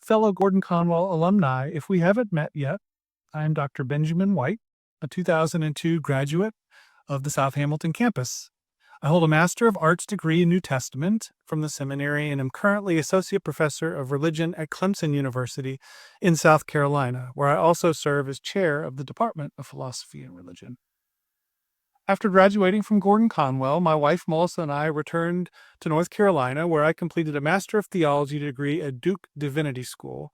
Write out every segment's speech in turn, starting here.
fellow Gordon-Conwell alumni, if we haven't met yet, I am Dr. Benjamin White, a 2002 graduate of the South Hamilton campus. I hold a Master of Arts degree in New Testament from the seminary and am currently Associate Professor of Religion at Clemson University in South Carolina, where I also serve as Chair of the Department of Philosophy and Religion. After graduating from Gordon-Conwell, my wife Melissa and I returned to North Carolina, where I completed a Master of Theology degree at Duke Divinity School,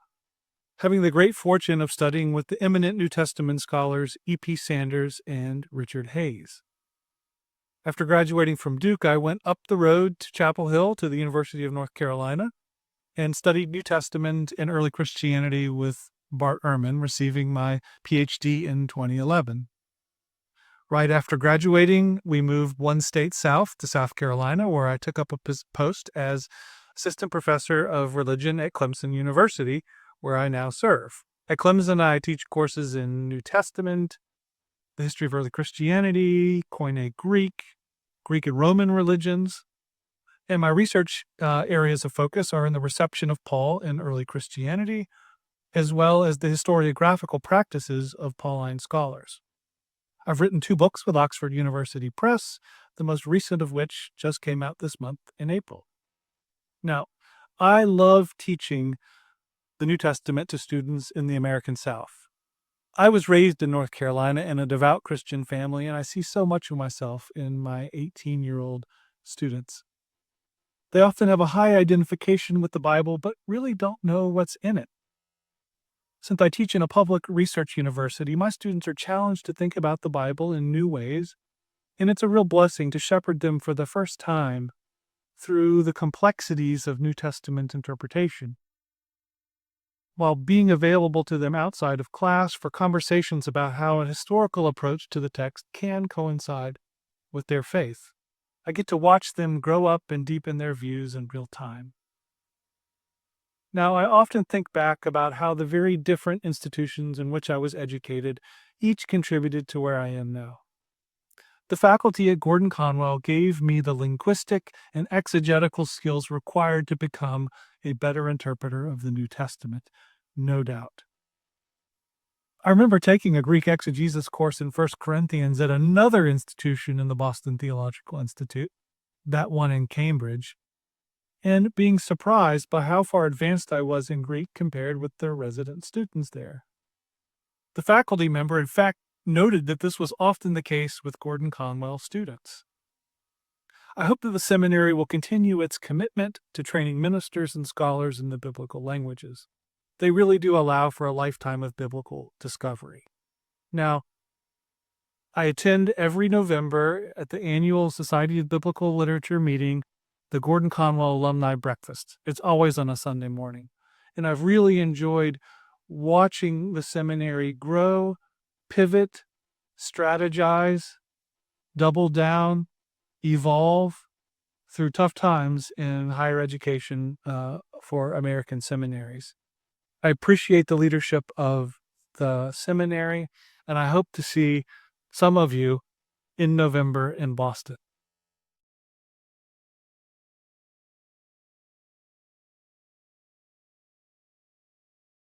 having the great fortune of studying with the eminent New Testament scholars E.P. Sanders and Richard Hayes. After graduating from Duke, I went up the road to Chapel Hill to the University of North Carolina and studied New Testament and early Christianity with Bart Ehrman, receiving my PhD in 2011. Right after graduating, we moved one state south to South Carolina, where I took up a post as Assistant Professor of Religion at Clemson University, where I now serve. At Clemson, I teach courses in New Testament, the history of early Christianity, Koine Greek, Greek and Roman religions, and my research areas of focus are in the reception of Paul in early Christianity, as well as the historiographical practices of Pauline scholars. I've written 2 books with Oxford University Press, the most recent of which just came out this month in April. Now, I love teaching the New Testament to students in the American South. I was raised in North Carolina in a devout Christian family, and I see so much of myself in my 18-year-old students. They often have a high identification with the Bible, but really don't know what's in it. Since I teach in a public research university, my students are challenged to think about the Bible in new ways, and it's a real blessing to shepherd them for the first time through the complexities of New Testament interpretation, while being available to them outside of class for conversations about how a historical approach to the text can coincide with their faith. I get to watch them grow up and deepen their views in real time. Now, I often think back about how the very different institutions in which I was educated each contributed to where I am now. The faculty at Gordon-Conwell gave me the linguistic and exegetical skills required to become a better interpreter of the New Testament, no doubt. I remember taking a Greek exegesis course in 1 Corinthians at another institution in the Boston Theological Institute, that one in Cambridge, and being surprised by how far advanced I was in Greek compared with the resident students there. The faculty member, in fact, noted that this was often the case with Gordon-Conwell students. I hope that the seminary will continue its commitment to training ministers and scholars in the biblical languages. They really do allow for a lifetime of biblical discovery. Now, I attend every November at the annual Society of Biblical Literature meeting, the Gordon-Conwell Alumni Breakfast. It's always on a Sunday morning. And I've really enjoyed watching the seminary grow, pivot, strategize, double down, evolve through tough times in higher education for American seminaries. I appreciate the leadership of the seminary, and I hope to see some of you in November in Boston.